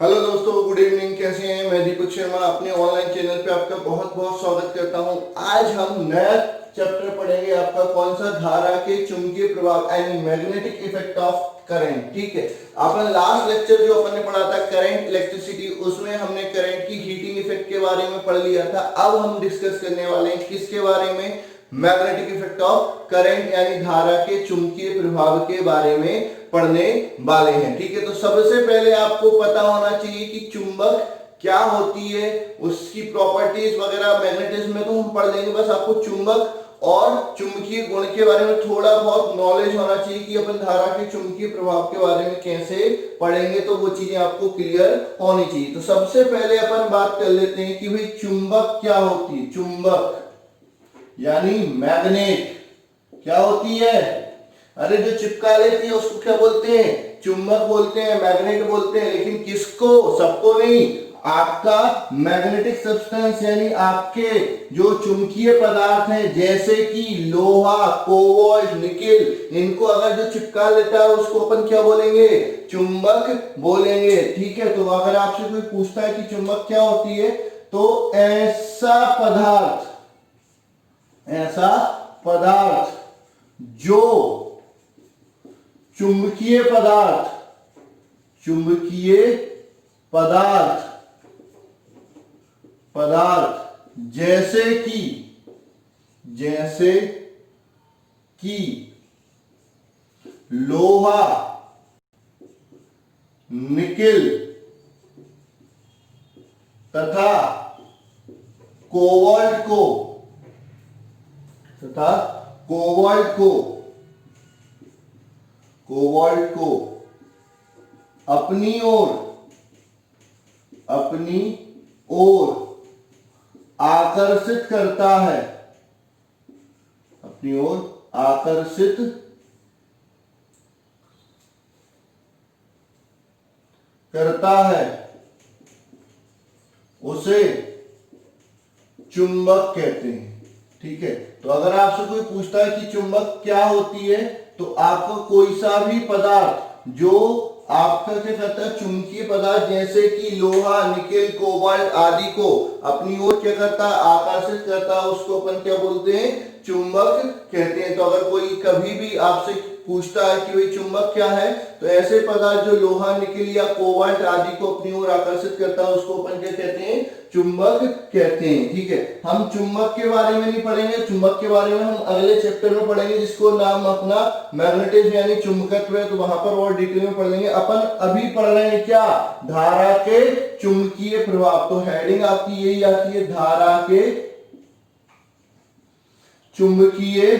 Hello दोस्तों, good evening. कैसे हैं? मैं दीपक शर्मा अपने ऑनलाइन चैनल पे आपका बहुत बहुत स्वागत करता हूं। आज हम नया चैप्टर पढ़ेंगे। आपका कौन सा? धारा के चुंबकीय प्रभाव यानी मैग्नेटिक इफेक्ट ऑफ करंट। ठीक है, अपन लास्ट लेक्चर जो अपन ने पढ़ा था करंट इलेक्ट्रिसिटी, उसमें हमने करंट की हीटिंग इफेक्ट के बारे में पढ़ लिया था। अब हम डिस्कस करने वाले हैं किसके बारे में? मैग्नेटिक इफेक्ट ऑफ करंट यानी धारा के चुंबकीय प्रभाव के बारे में पढ़ने वाले हैं। ठीक है, तो सबसे पहले आपको पता होना चाहिए कि चुंबक क्या होती है, उसकी प्रॉपर्टीज वगैरह। मैग्नेटिज्म में तो हम पढ़ लेंगे, बस आपको चुंबक और चुंबकीय गुण के बारे में थोड़ा बहुत नॉलेज होना चाहिए कि अपन धारा के चुंबकीय प्रभाव के बारे में कैसे पढ़ेंगे, तो वो चीजें आपको क्लियर होनी चाहिए। तो सबसे पहले अपन बात कर लेते हैं कि भाई चुंबक क्या होती है। चुंबक यानी मैग्नेट क्या होती है? अरे जो चिपका लेती है उसको क्या बोलते हैं? चुंबक बोलते हैं, मैग्नेट बोलते हैं। लेकिन किसको? सबको नहीं। आपका मैग्नेटिक सब्सटेंस यानी आपके जो चुंबकीय पदार्थ हैं, जैसे कि लोहा, कोबाल्ट, निकेल, इनको अगर जो चिपका लेता है उसको अपन क्या बोलेंगे? चुंबक बोलेंगे। ठीक है, तो अगर आपसे कोई पूछता है कि चुंबक क्या होती है, तो ऐसा पदार्थ जो चुंबकीय पदार्थ जैसे कि लोहा, निकेल तथा कोबाल्ट को अपनी ओर आकर्षित करता है, उसे चुंबक कहते हैं। ठीक है, तो अगर आपसे कोई पूछता है कि चुंबक क्या होती है, तो आपको कोई सा भी पदार्थ जो आपका क्या करता है? चुंबकीय पदार्थ जैसे कि लोहा, निकेल, कोबाल्ट आदि को अपनी ओर क्या करता है? आकर्षित करता है, उसको अपन क्या बोलते हैं? चुंबक कहते हैं। तो अगर कोई कभी भी आपसे पूछता है कि भाई चुंबक क्या है, तो ऐसे पदार्थ जो लोहा, निकेल या कोबाल्ट आदि को अपनी ओर आकर्षित करता है उसको अपन क्या कहते हैं? चुंबक कहते हैं। ठीक है, हम चुंबक के बारे में नहीं पढ़ेंगे। चुंबक के बारे में हम अगले चैप्टर में पढ़ेंगे, जिसको नाम अपना मैग्नेटिज्म यानी चुंबकत्व है, तो वहां पर और डिटेल में पढ़ लेंगे। अपन अभी पढ़ रहे हैं क्या? धारा के चुंबकीय प्रभाव। तो हेडिंग आपकी यही आती है, धारा के चुंबकीय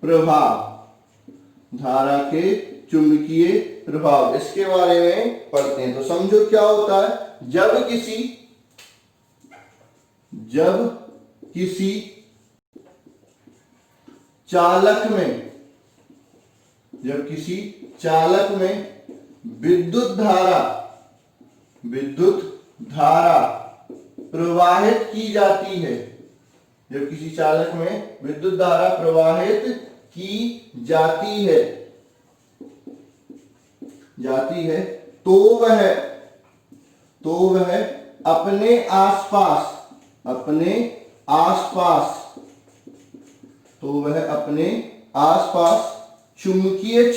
प्रभाव। धारा के चुंबकीय प्रभाव, इसके बारे में पढ़ते हैं। तो समझो क्या होता है? जब किसी चालक में विद्युत धारा प्रवाहित की जाती है, जब किसी चालक में विद्युत धारा प्रवाहित की जाती है, तो वह अपने आसपास चुंबकीय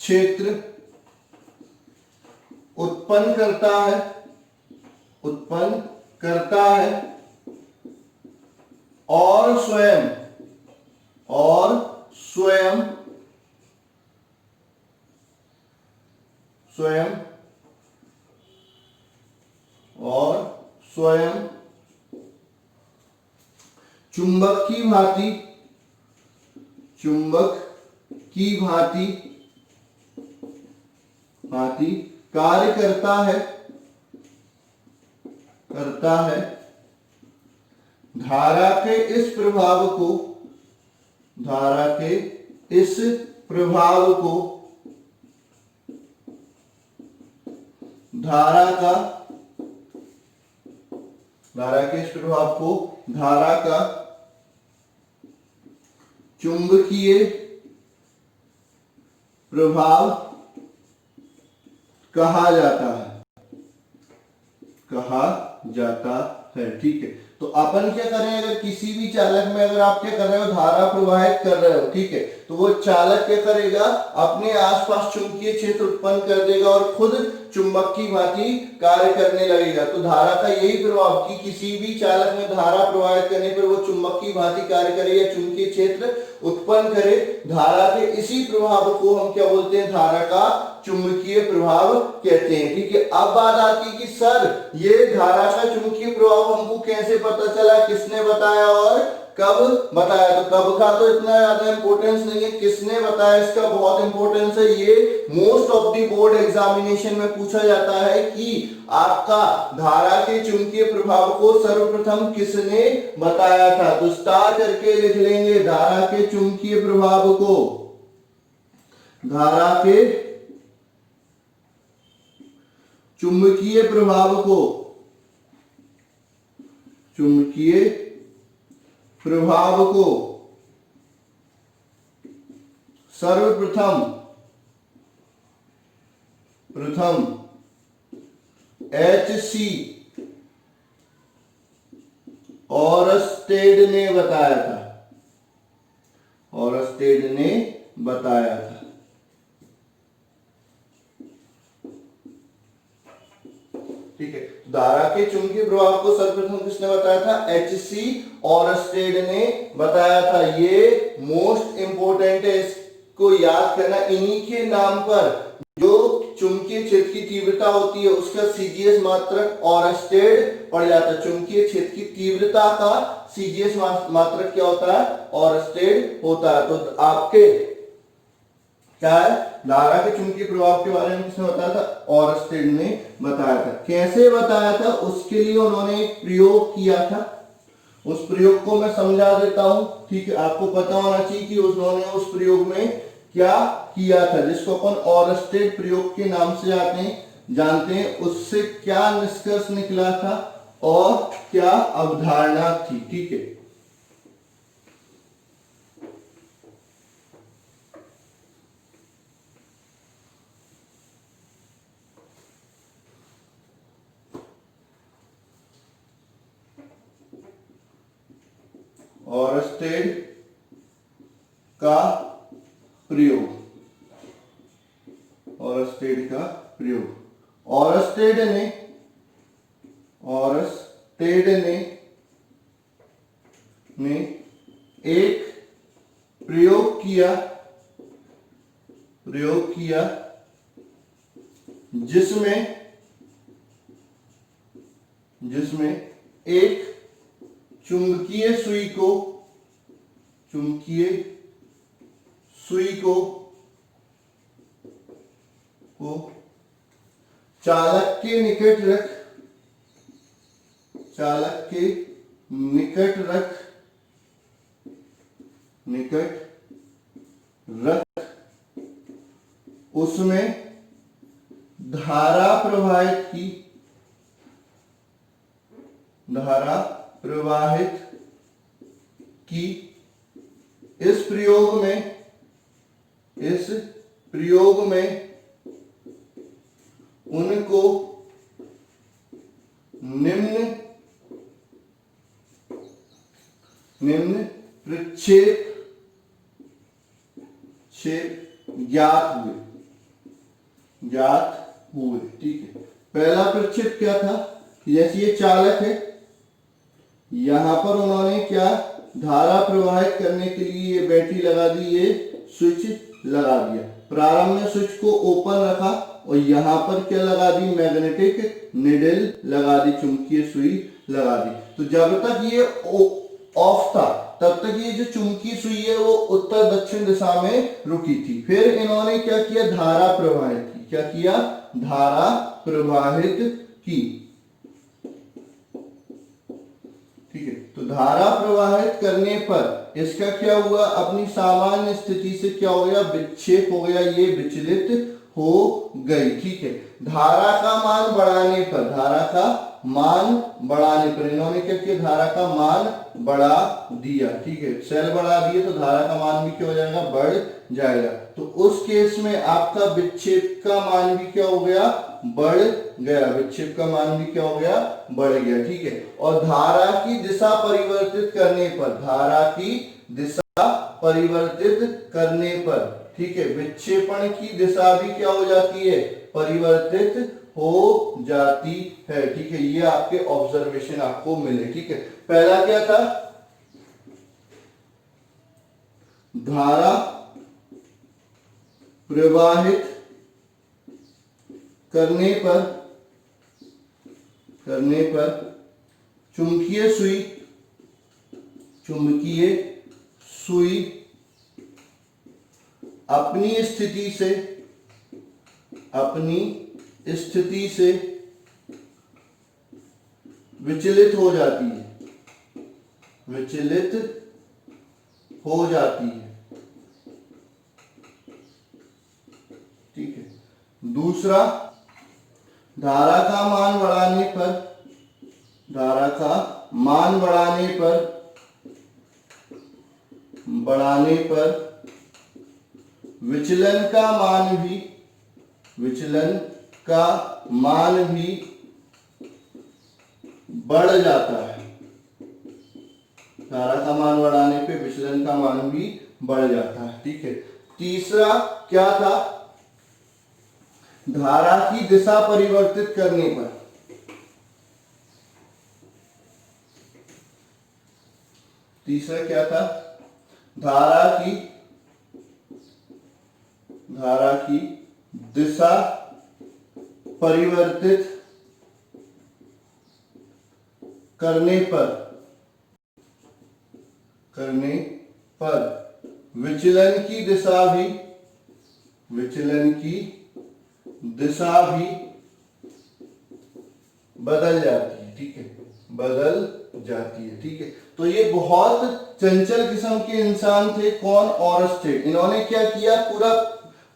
क्षेत्र उत्पन्न करता है और स्वयं चुंबक की भांति कार्य करता है। धारा के इस प्रभाव को धारा का चुंबकीय प्रभाव कहा जाता है। ठीक है, तो अपन क्या करें, अगर किसी भी चालक में अगर आप क्या कर रहे हो, धारा प्रवाहित कर रहे हो, ठीक है, तो वो चालक क्या करेगा, अपने आसपास चुंबकीय क्षेत्र उत्पन्न कर देगा और खुद चुंबक की भांति कार्य करने लगेगा। तो धारा का यही प्रभाव कि किसी भी चालक में धारा प्रवाहित करने पर वो चुंबक की भांति कार्य करे या चुंबकीय क्षेत्र उत्पन्न करे। धारा के इसी प्रभाव को हम क्या बोलते हैं, धारा का चुंबकीय प्रभाव कहते हैं। ठीक है, अब बात आती है कि सर ये धारा का चुंबकीय प्रभाव हमको कैसे पता चला, किसने बताया और कब बताया। तो कब का तो इतना ज्यादा इंपॉर्टेंस नहीं है, किसने बताया इसका बहुत इंपॉर्टेंस है। ये most of the board examination में पूछा जाता है कि आपका धारा के चुंबकीय प्रभाव को सर्वप्रथम किसने बताया था। तो स्टार करके लिख लेंगे धारा के चुंबकीय प्रभाव को, धारा के चुंबकीय प्रभाव को, चुंबकीय प्रभाव को सर्वप्रथम H.C. ऑरस्टेड ने बताया था, ऑरस्टेड ने बताया था। ठीक है, धारा के चुंबकीय प्रभाव को सर्वप्रथम किसने बताया था, H.C. ऑरस्टेड ने बताया था। ये मोस्ट इंपोर्टेंट है, इसको याद करना। इन्हीं के नाम पर जो चुंबकीय क्षेत्र की तीव्रता होती है उसका सीजीएस मात्रक ऑरस्टेड पड़ जाता है। चुंबकीय क्षेत्र की तीव्रता का सीजीएस मात्रक क्या होता है, ऑरस्टेड होता है। तो आपके क्या है, धारा के चुंबकीय प्रभाव के बारे में किसने बताया था, ऑरस्टेड ने बताया था। कैसे बताया था, उसके लिए उन्होंने एक प्रयोग किया था, उस प्रयोग को मैं समझा देता हूं। ठीक है, आपको पता होना चाहिए कि उन्होंने उस प्रयोग में क्या किया था, जिसको अपन ऑरस्टेड प्रयोग के नाम से जानते हैं। उससे क्या निष्कर्ष निकला था और क्या अवधारणा थी। ठीक है, ऑरस्टेड का प्रयोग, ऑरस्टेड का प्रयोग। ऑरस्टेड ने एक प्रयोग किया जिसमें एक चुंबकीय सुई को चालक के निकट रख उसमें धारा प्रवाहित की। इस प्रयोग में उनको निम्न प्रक्षेप ज्ञात हुए। ठीक है, पहला प्रक्षेप क्या था, जैसे ये चालक है, यहां पर उन्होंने क्या धारा प्रवाहित करने के लिए ये बैटरी लगा दी, ये स्विच लगा दिया। प्रारंभ में स्विच को ओपन रखा और यहां पर क्या लगा दी, मैग्नेटिक निडल लगा दी, चुंबकीय सुई लगा दी। तो जब तक ये ऑफ था तब तक ये जो चुंबकीय सुई है वो उत्तर दक्षिण दिशा में रुकी थी। फिर इन्होंने क्या किया, धारा प्रवाहित की। क्या किया, धारा प्रवाहित की। ठीक है, तो धारा प्रवाहित करने पर इसका क्या हुआ, अपनी सामान्य स्थिति से क्या हो गया, विक्षेप हो गया, ये विचलित हो गई। ठीक है, धारा का मान बढ़ाने पर मान बढ़ाने पर, इन्होंने क्या किया, धारा का मान बढ़ा दिया। ठीक है, सेल बढ़ा दिए तो धारा का मान भी क्या हो जाएगा, बढ़ जाएगा। तो उस केस में आपका विक्षेप का मान भी क्या हो गया, बढ़ गया। विक्षेप का मान भी क्या हो गया, बढ़ गया। ठीक है, और धारा की दिशा परिवर्तित करने पर, धारा की दिशा परिवर्तित करने पर, ठीक है, विक्षेपण की दिशा भी क्या हो जाती है, परिवर्तित हो जाती है। ठीक है, ये आपके ऑब्जर्वेशन आपको मिले। ठीक है, पहला क्या था, धारा प्रवाहित करने पर चुंबकीय सुई अपनी स्थिति से विचलित हो जाती है। ठीक है, दूसरा, धारा का मान बढ़ाने पर विचलन का मान भी बढ़ जाता है। धारा का मान बढ़ाने पे विचलन का मान भी बढ़ जाता है। ठीक है, तीसरा क्या था, धारा की दिशा परिवर्तित करने पर, तीसरा क्या था, धारा की दिशा परिवर्तित करने पर विचलन की दिशा भी बदल जाती है। ठीक है, बदल जाती है। ठीक है, तो ये बहुत चंचल किस्म के इंसान थे। कौन, ऑरस्टेड। इन्होंने क्या किया, पूरा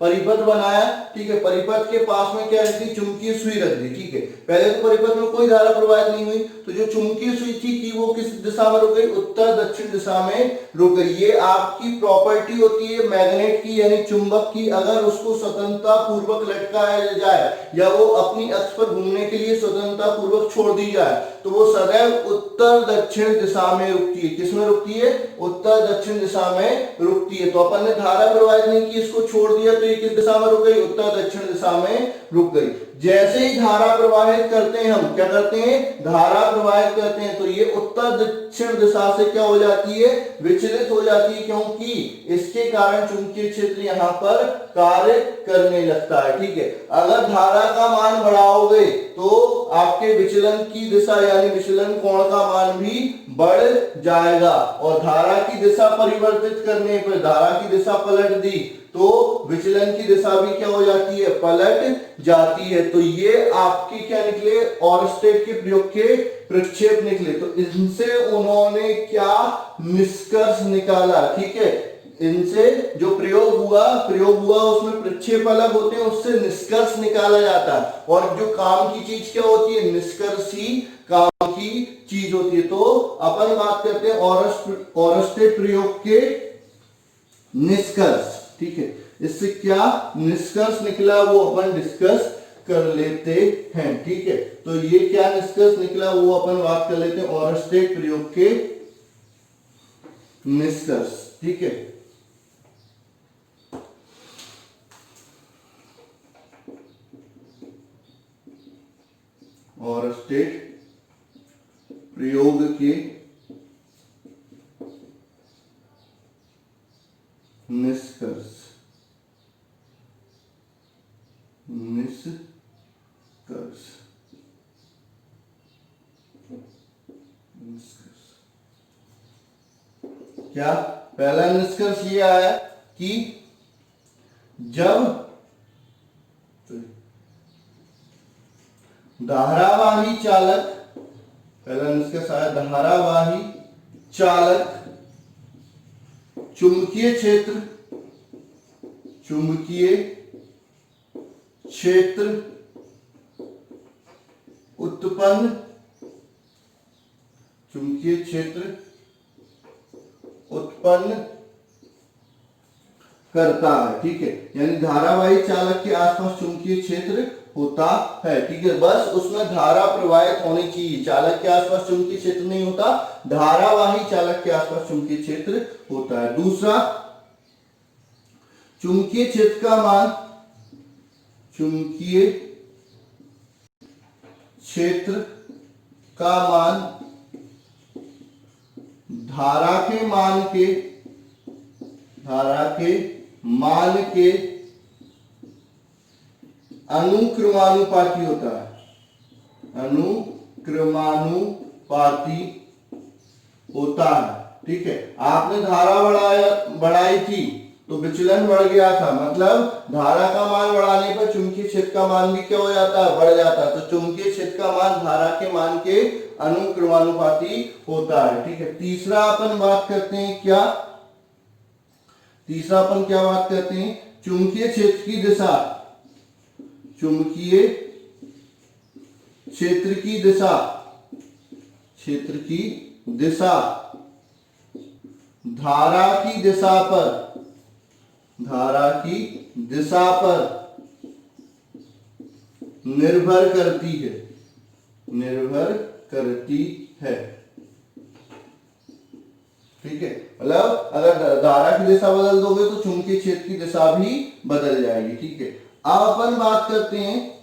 परिपथ बनाया। ठीक है, परिपथ के पास में क्या रखी, चुंबकीय सुई रख दी। ठीक है, पहले तो परिपथ में कोई धारा प्रवाहित नहीं हुई, तो जो चुंबकीय सुई थी वो किस दिशा में रुक गई, उत्तर दक्षिण दिशा में रुक गई। ये आपकी प्रॉपर्टी होती है मैग्नेट की, यानी चुंबक की। अगर उसको स्वतंत्रता पूर्वक लटकाया जाए या वो अपनी अक्ष पर घूमने के लिए स्वतंत्रता पूर्वक छोड़ दी जाए, तो वो सदैव उत्तर दक्षिण दिशा में रुकती है। किस में रुकती है, उत्तर दक्षिण दिशा में रुकती है। तो अपन ने धारा प्रवाहित नहीं की, इसको छोड़ दिया, तो ये किस दिशा में रुक गई, उत्तर दक्षिण दिशा में रुक गई। जैसे ही धारा प्रवाहित करते हैं, हम क्या करते हैं, धारा प्रवाहित करते हैं, तो ये उत्तर दक्षिण दिशा से क्या हो जाती है, विचलित हो जाती है, क्योंकि इसके कारण चुंबकीय क्षेत्र यहां पर कार्य करने लगता है। ठीक है, अगर धारा का मान बढ़ाओगे तो आपके विचलन की दिशा यानी विचलन कोण का मान भी बढ़ जाएगा। और धारा की दिशा परिवर्तित करने पर, धारा की दिशा पलट दी तो विचलन की दिशा भी क्या हो जाती है, पलट जाती है। तो ये आपके क्या निकले, ऑरस्टेड के प्रयोग के प्रक्षेप निकले। तो इनसे उन्होंने क्या निष्कर्ष निकाला। ठीक है, इनसे जो प्रयोग हुआ उसमें प्रक्षेप अलग होते हैं, उससे निष्कर्ष निकाला जाता है। और जो काम की चीज क्या होती है, निष्कर्ष ही काम की चीज होती है। तो अपन बात करते हैं ऑरस्टेड प्रयोग के निष्कर्ष। ठीक है, इससे क्या निष्कर्ष निकला वो अपन डिस्कस कर लेते हैं। ठीक है, तो ये क्या निष्कर्ष निकला वो अपन बात कर लेते हैं, ऑरस्टेड प्रयोग के निष्कर्ष। ठीक है, ऑरस्टेड प्रयोग के निष्कर्ष। क्या पहला निष्कर्ष ये आया कि जब धारावाही चालक, पहला निष्कर्ष आया, धारावाही चालक चुंबकीय क्षेत्र उत्पन्न चुंबकीय क्षेत्र उत्पन्न करता है, ठीक है। यानी धारावाही चालक के आसपास चुंबकीय क्षेत्र होता है, ठीक है। बस उसमें धारा प्रवाहित होनी चाहिए, चालक के आसपास चुंबकीय क्षेत्र नहीं होता, धारावाही चालक के आसपास चुंबकीय क्षेत्र होता है। दूसरा, चुंबकीय क्षेत्र का मान, चुंबकीय क्षेत्र का मान धारा के मान के अनुक्रमानुपाती होता है, अनुक्रमानुपाती होता है, ठीक है। आपने धारा बढ़ाई थी तो विचलन बढ़ गया था, मतलब धारा का मान बढ़ाने पर चुंबकीय क्षेत्र का मान भी क्या हो जाता है, बढ़ जाता है। तो चुंबकीय क्षेत्र का मान धारा के मान के अनुक्रमानुपाती होता है, ठीक है। तीसरा अपन बात करते हैं क्या बात करते हैं, चुंबकीय क्षेत्र की दिशा, चुंबकीय क्षेत्र की दिशा धारा की दिशा पर निर्भर करती है, ठीक है। मतलब अगर धारा की दिशा बदल दोगे तो चुंबकीय क्षेत्र की दिशा भी बदल जाएगी, ठीक है। अब अपन बात करते हैं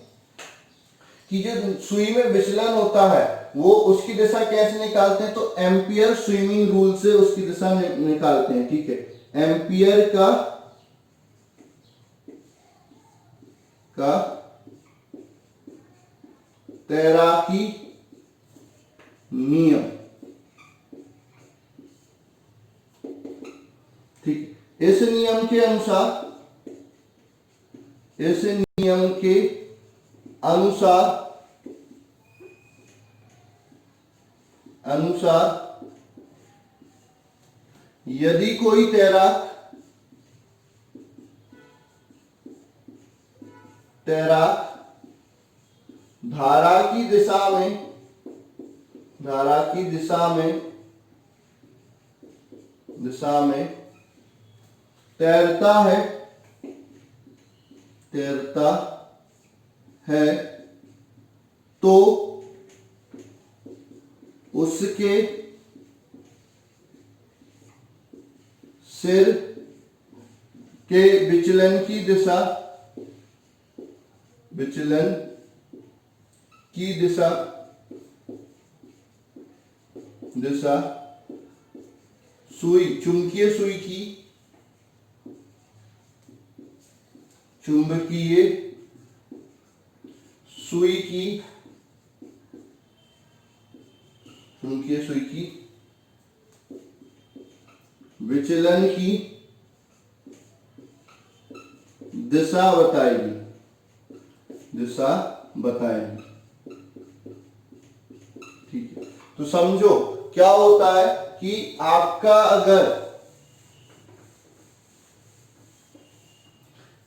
कि जो सुई में विचलन होता है वो उसकी दिशा कैसे निकालते हैं, तो एम्पियर स्विमिंग रूल से उसकी दिशा निकालते हैं, ठीक है। एम्पियर का तैराकी नियम, ठीक। इस नियम के अनुसार यदि कोई तैराक धारा की दिशा में तैरता है तो उसके सिर के विचलन की दिशा चुंबकीय सुई की विचलन की दिशा बताएगी, ठीक है। तो समझो क्या होता है कि आपका अगर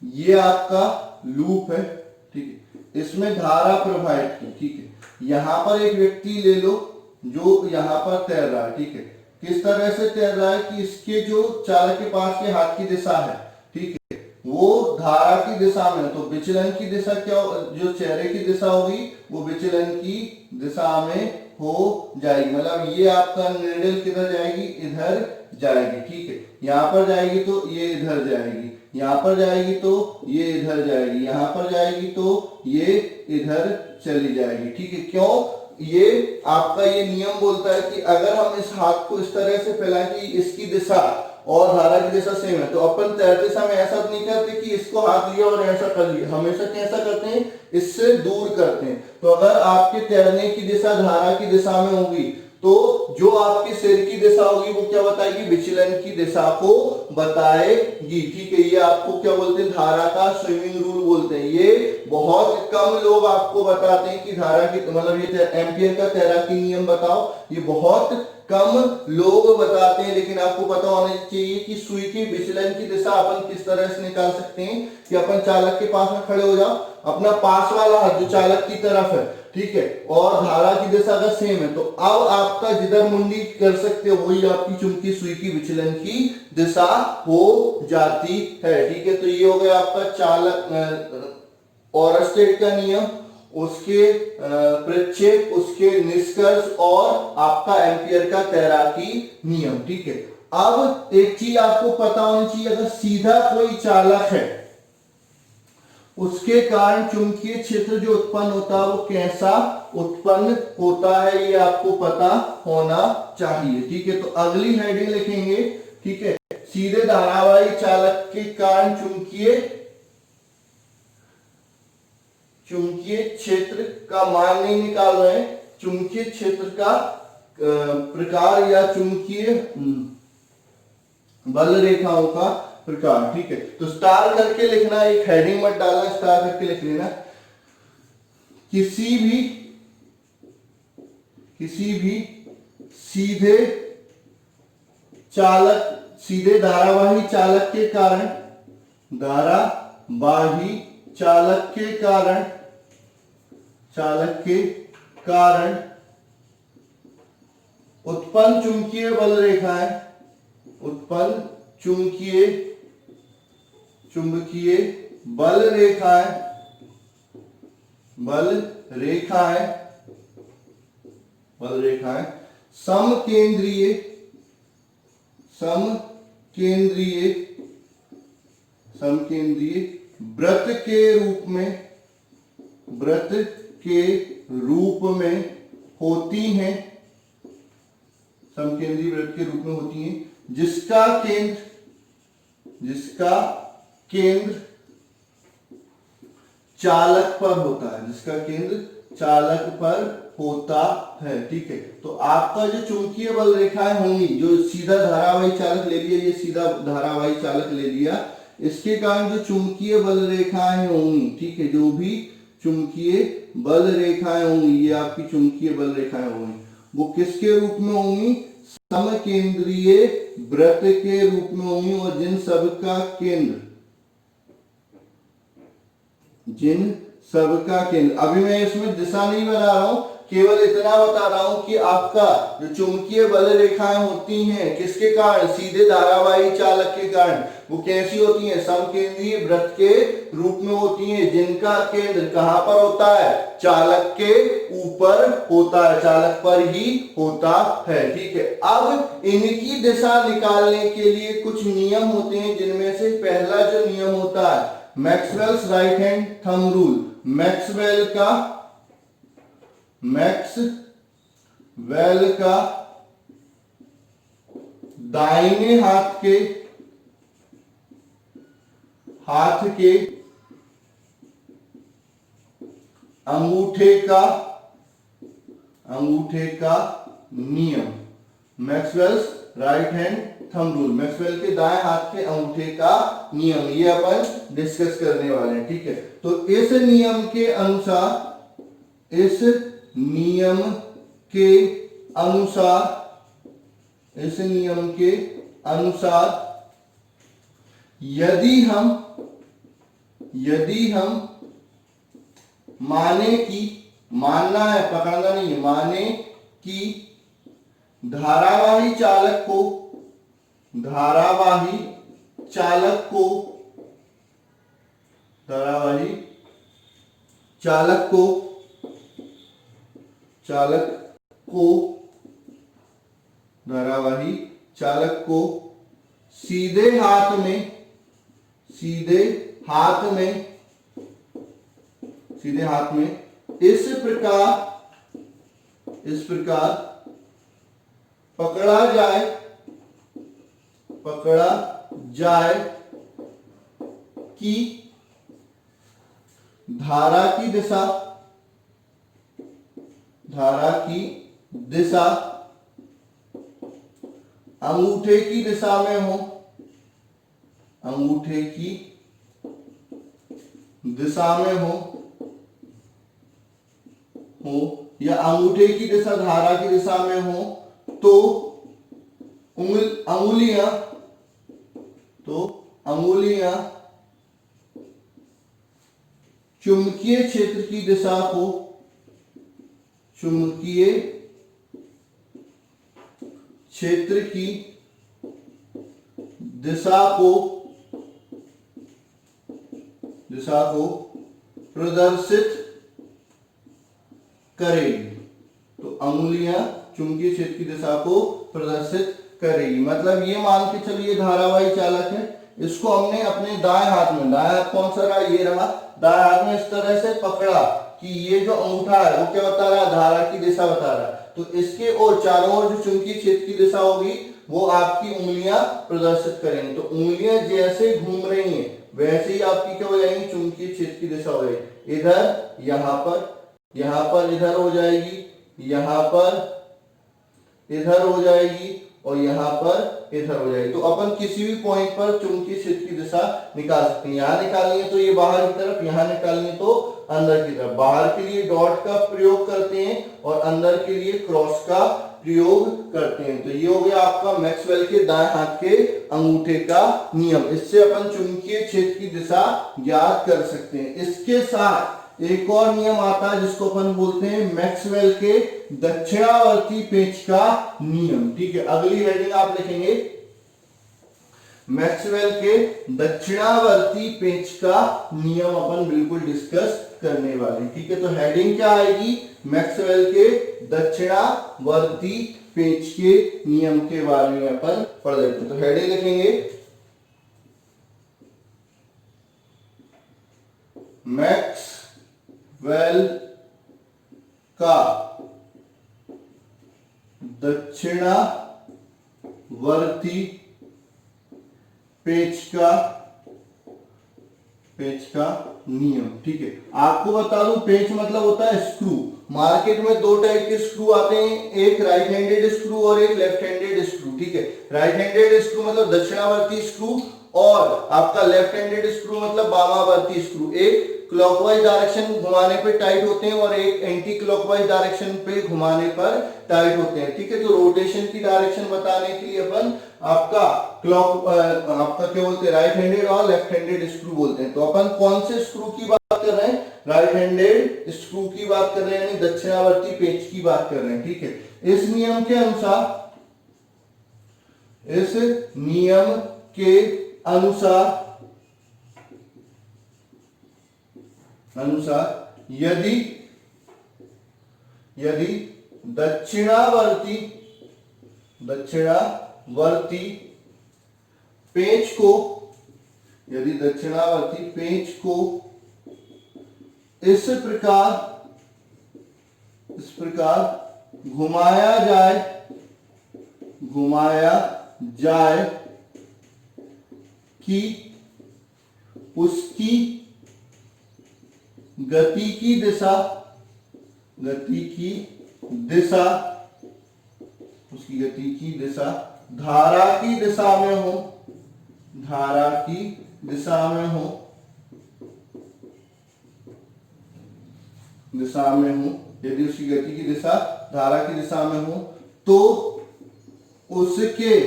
ये आपका लूप है, ठीक है, इसमें धारा प्रवाहित की, ठीक है। यहां पर एक व्यक्ति ले लो जो यहां पर तैर रहा है, ठीक है। किस तरह से तैर रहा है कि इसके जो चालक के पास के हाथ की दिशा है, ठीक है, वो धारा की दिशा में, तो विचलन की दिशा क्या, जो चेहरे की दिशा होगी वो विचलन की दिशा में हो जाएगी। मतलब ये आपका निडल किधर जाएगी, इधर जाएगी, ठीक है। यहां पर जाएगी तो ये इधर जाएगी, यहां पर जाएगी तो ये इधर जाएगी, यहां पर जाएगी तो ये इधर चली जाएगी, ठीक है। क्यों, ये आपका ये नियम बोलता है कि अगर हम इस हाथ को इस तरह से फैलाएं कि इसकी दिशा और धारा की दिशा सेम है, तो अपन तैरते समय ऐसा नहीं करते कि इसको हाथ लिया और ऐसा कर लिया, हमेशा कैसा करते हैं, इससे दूर करते हैं। तो अगर आपके तैरने की दिशा धारा की दिशा में होगी तो जो आपके सिर की दिशा होगी वो क्या बताएगी, विचलन की दिशा को बताएगी, ठीक है। ये आपको क्या बोलते हैं, धारा का स्विमिंग रूल बोलते हैं। ये बहुत कम लोग आपको बताते हैं कि धारा की, मतलब ये एम्पियर का तैराकी नियम बताओ, ये बहुत कम लोग बताते हैं। लेकिन आपको पता होना चाहिए कि सुई की विचलन की दिशा अपन किस तरह से निकाल सकते हैं कि अपन चालक के पास में खड़े हो जाओ, अपना पास वाला हाथ जो चालक की तरफ है ठीक है, और धारा की दिशा का सेम है, तो अब आपका जिधर मुंडी कर सकते हो वही आपकी चुंबकीय सुई की विचलन की दिशा हो जाती है। ठीक है, तो ये हो गया आपका चालक ओरस्टेड का नियम, उसके प्रक्षेप, उसके निष्कर्ष और आपका एम्पियर का तैराकी नियम। ठीक है, अब एक चीज आपको पता होनी चाहिए, अगर सीधा कोई चालक है उसके कारण चुंबकीय क्षेत्र जो उत्पन्न होता है वो कैसा उत्पन्न होता है, ये आपको पता होना चाहिए। ठीक है, तो अगली हेडिंग लिखेंगे, ठीक है, सीधे धारावाही चालक के कारण चुंबकीय क्षेत्र का मान नहीं निकाल रहे हैं, चुंबकीय क्षेत्र का प्रकार या चुंबकीय बल रेखाओं का प्रकार। ठीक है, तो स्टार करके लिखना, एक हेडिंग मत डालना, स्टार करके लिख लेना। किसी भी सीधे धारावाही चालक के कारण उत्पन्न चुंबकीय बल रेखाएं समकेंद्रीय वृत्त के रूप में होती हैं, समकेंद्रीय वृत्त के रूप में होती हैं, जिसका केंद्र चालक पर होता है। ठीक है, तो आपका जो चुंबकीय बल रेखाएं होंगी, जो सीधा धारावाही चालक ले लिया, ये सीधा धारावाही चालक ले लिया, इसके कारण जो चुंबकीय बल रेखाएं होंगी, ठीक है, जो भी चुंबकीय बल रेखाएं होंगी, ये आपकी चुंबकीय बल रेखाएं होंगी, वो किसके रूप में होंगी, समकेंद्रीय वृत्त के रूप में होंगी, और जिन सबका केंद्र, अभी मैं इसमें दिशा नहीं बना रहा हूं, केवल इतना बता रहा हूं कि आपका जो चुंबकीय बल रेखाएं होती हैं किसके कारण, सीधे धारावाही चालक के कारण, वो कैसी होती हैं, समकेंद्रीय वृत्त के रूप में होती हैं, जिनका केंद्र कहां पर होता है, चालक के ऊपर होता है, चालक पर ही होता है। ठीक है, अब इनकी दिशा निकालने के लिए कुछ नियम होते हैं, जिनमें से पहला जो नियम होता है Maxwell's right hand thumb rule, Maxwell का दाहिने हाथ के अंगूठे का नियम, Maxwell's right hand thumb rule, Maxwell के दाएं हाथ के अंगूठे का नियम, ये अपन डिस्कस करने वाले हैं। ठीक है, तो इस नियम के अनुसार यदि हम माने कि, मानना है, पकड़ना नहीं है, माने कि धारावाही चालक को सीधे हाथ में इस प्रकार पकड़ा जाए कि धारा की दिशा अंगूठे की दिशा में हो, या अंगूठे की दिशा धारा की दिशा में हो, तो अंगुलियां चुंबकीय क्षेत्र की दिशा चुंबकीय क्षेत्र की दिशा को प्रदर्शित करेगी। तो अंगुलियां चुंबकीय क्षेत्र की दिशा को प्रदर्शित करेगी। मतलब ये मान के चलिए धारावाही चालक है, इसको हमने अपने दाएं हाथ में, दाएं हाथ कौन सा रहा, ये रहा, दाएं हाथ में इस तरह से पकड़ा कि ये जो अंगूठा है वो क्या बता रहा है, धारा की दिशा बता रहा है। तो इसके और चारों ओर जो चुंबकीय क्षेत्र की दिशा होगी वो आपकी उंगलियां प्रदर्शित करेंगी। तो उंगलियां जैसे घूम रही हैं वैसे ही आपकी क्या हो जाएंगी, चुंबकीय क्षेत्र की दिशा हो जाएगी। इधर यहां पर इधर हो जाएगी, यहां पर इधर हो जाएगी और यहां पर इधर हो जाएगी। तो अपन किसी भी पॉइंट पर चुंबकीय क्षेत्र की दिशा निकाल सकते हैं। यहां निकालनी है तो ये बाहर की तरफ, यहां निकालनी है तो अंदर की तरफ। बाहर के लिए डॉट का प्रयोग करते हैं और अंदर के लिए क्रॉस का प्रयोग करते हैं। तो ये हो गया आपका मैक्सवेल के दाएं हाथ के अंगूठे का नियम। इससे अपन चुंबकीय क्षेत्र की दिशा ज्ञात कर सकते हैं। इसके साथ एक और नियम आता है जिसको अपन बोलते हैं मैक्सवेल के दक्षिणावर्ती पेंच का नियम। ठीक है, अगली हेडिंग आप लिखेंगे मैक्सवेल के दक्षिणावर्ती पेंच का नियम अपन बिल्कुल डिस्कस करने वाले। ठीक है, तो हेडिंग क्या आएगी, मैक्सवेल के दक्षिणावर्ती पेंच के नियम के बारे में अपन पढ़ लेते हैं। तो हेडिंग लिखेंगे मैक्सवेल का दक्षिणावर्ती पेंच का नियम। ठीक है, आपको बता दूं पेंच मतलब होता है स्क्रू। मार्केट में दो टाइप के स्क्रू आते हैं, एक राइट हैंडेड स्क्रू और एक लेफ्ट हैंडेड स्क्रू। ठीक है, राइट हैंडेड स्क्रू मतलब दक्षिणावर्ती स्क्रू और आपका लेफ्ट हैंडेड स्क्रू मतलब वामावर्ती स्क्रू। एक क्लॉकवाइज डायरेक्शन घुमाने पे टाइट होते हैं और एक एंटी क्लॉकवाइज डायरेक्शन पे घुमाने पर टाइट होते हैं। ठीक है, तो रोटेशन की डायरेक्शन बताने के लिए अपन आपका क्या बोलते हैं, राइट हैंडेड और लेफ्ट हैंडेड स्क्रू बोलते हैं। तो अपन कौन से स्क्रू की बात कर रहे हैं, राइट हैंडेड स्क्रू की बात कर रहे हैं, यानी दक्षिणावर्ती पेंच की बात कर रहे हैं। ठीक है, इस नियम के अनुसार यदि दक्षिणावर्ती पेंच को इस प्रकार घुमाया जाए कि उसकी गति की दिशा धारा की दिशा में हो, यदि उसकी गति की दिशा धारा की दिशा में हो तो उसके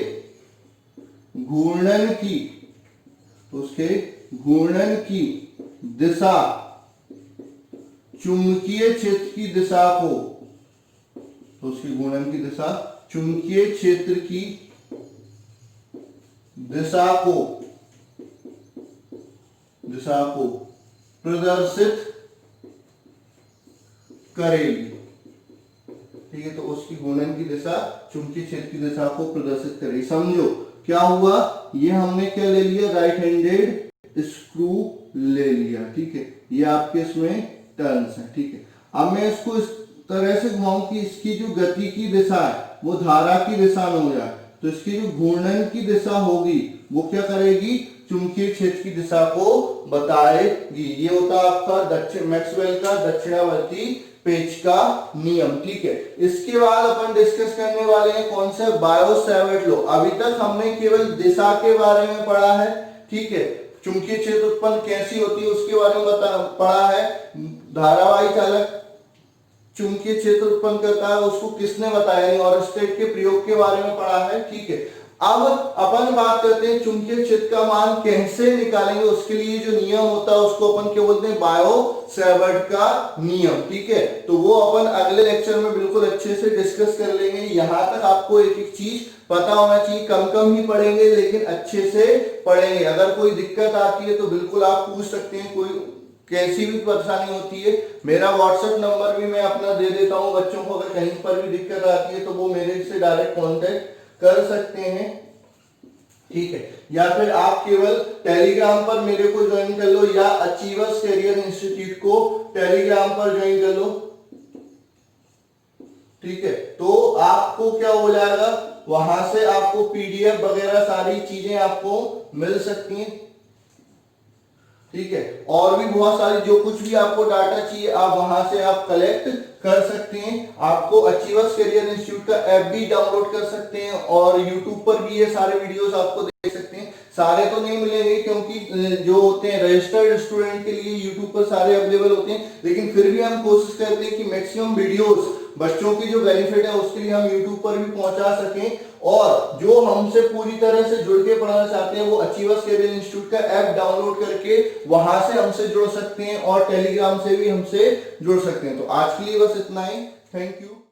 घूर्णन की दिशा चुंबकीय क्षेत्र की दिशा को प्रदर्शित करेगी। ठीक है, तो उसकी घूर्णन की दिशा चुंबकीय क्षेत्र की दिशा को प्रदर्शित करेगी। समझो क्या हुआ, ये हमने क्या ले लिया, राइट हैंडेड स्क्रू ले लिया। ठीक है, ये आपके इसमें टर्न्स है। ठीक है, अब मैं इसको इस तरह से घुमाऊं कि इसकी जो गति की दिशा है वो धारा की दिशा में हो जाए, तो इसकी जो घूर्णन की दिशा होगी वो क्या करेगी, चुंबकीय क्षेत्र की दिशा को बताएगी। ये होता है आपका मैक्सवेल का दक्षिणावर्ती पेंच का नियम। ठीक है, इसके बाद अपन डिस्कस करने वाले हैं कौन सा, बायो-सैवर्ट लॉ। अभी तक हमने केवल दिशा के बारे में पढ़ा है। ठीक है, चुंबकीय क्षेत्र उत्पन्न कैसी होती है उसके बारे में पढ़ा है। धारावाही चालक चुंबकीय क्षेत्र उत्पन्न करता है उसको किसने बताया, और स्टेट के प्रयोग के बारे में पढ़ा है। ठीक है, अब अपन बात करते हैं चुंबकीय क्षेत्र का मान कैसे निकालेंगे। उसके लिए जो नियम होता है उसको अपन क्या बोलते हैं, बायो सेवर्ट का नियम। ठीक है, तो वो अपन अगले लेक्चर में बिल्कुल अच्छे से डिस्कस कर लेंगे। यहां तक आपको एक एक चीज पता होना चाहिए, कम कम ही पढ़ेंगे लेकिन अच्छे से पढ़ेंगे। अगर कोई दिक्कत आती है तो बिल्कुल आप पूछ सकते हैं, कोई कैसी भी परेशानी होती है। मेरा व्हाट्सएप नंबर भी मैं अपना दे देता हूं बच्चों को, अगर कहीं पर भी दिक्कत आती है तो वो मेरे से डायरेक्ट कांटेक्ट कर सकते हैं। ठीक है, या फिर आप केवल टेलीग्राम पर मेरे को ज्वाइन कर लो या अचीवर्स करियर इंस्टीट्यूट को टेलीग्राम पर ज्वाइन कर लो। ठीक है, तो आपको क्या हो जाएगा, वहां से आपको पीडीएफ वगैरह सारी चीजें आपको मिल सकती हैं। ठीक है, और भी बहुत सारी जो कुछ भी आपको डाटा चाहिए आप वहां से आप कलेक्ट कर सकते हैं। आपको अचीवर्स करियर इंस्टीट्यूट का ऐप भी डाउनलोड कर सकते हैं और यूट्यूब पर भी ये सारे वीडियोस आपको देख सकते हैं। सारे तो नहीं मिलेंगे क्योंकि जो होते हैं रजिस्टर्ड स्टूडेंट के लिए यूट्यूब पर सारे अवेलेबल होते हैं, लेकिन फिर भी हम कोशिश करते हैं कि मैक्सिमम वीडियोस बच्चों की जो बेनिफिट है उसके लिए हम यूट्यूब पर भी पहुंचा सकें। और जो हमसे पूरी तरह से जुड़ के पढ़ना चाहते हैं वो अचीवर्स करियर इंस्टीट्यूट का ऐप डाउनलोड करके वहां से हमसे जुड़ सकते हैं और टेलीग्राम से भी हमसे जुड़ सकते हैं। तो आज के लिए बस इतना ही। Thank you.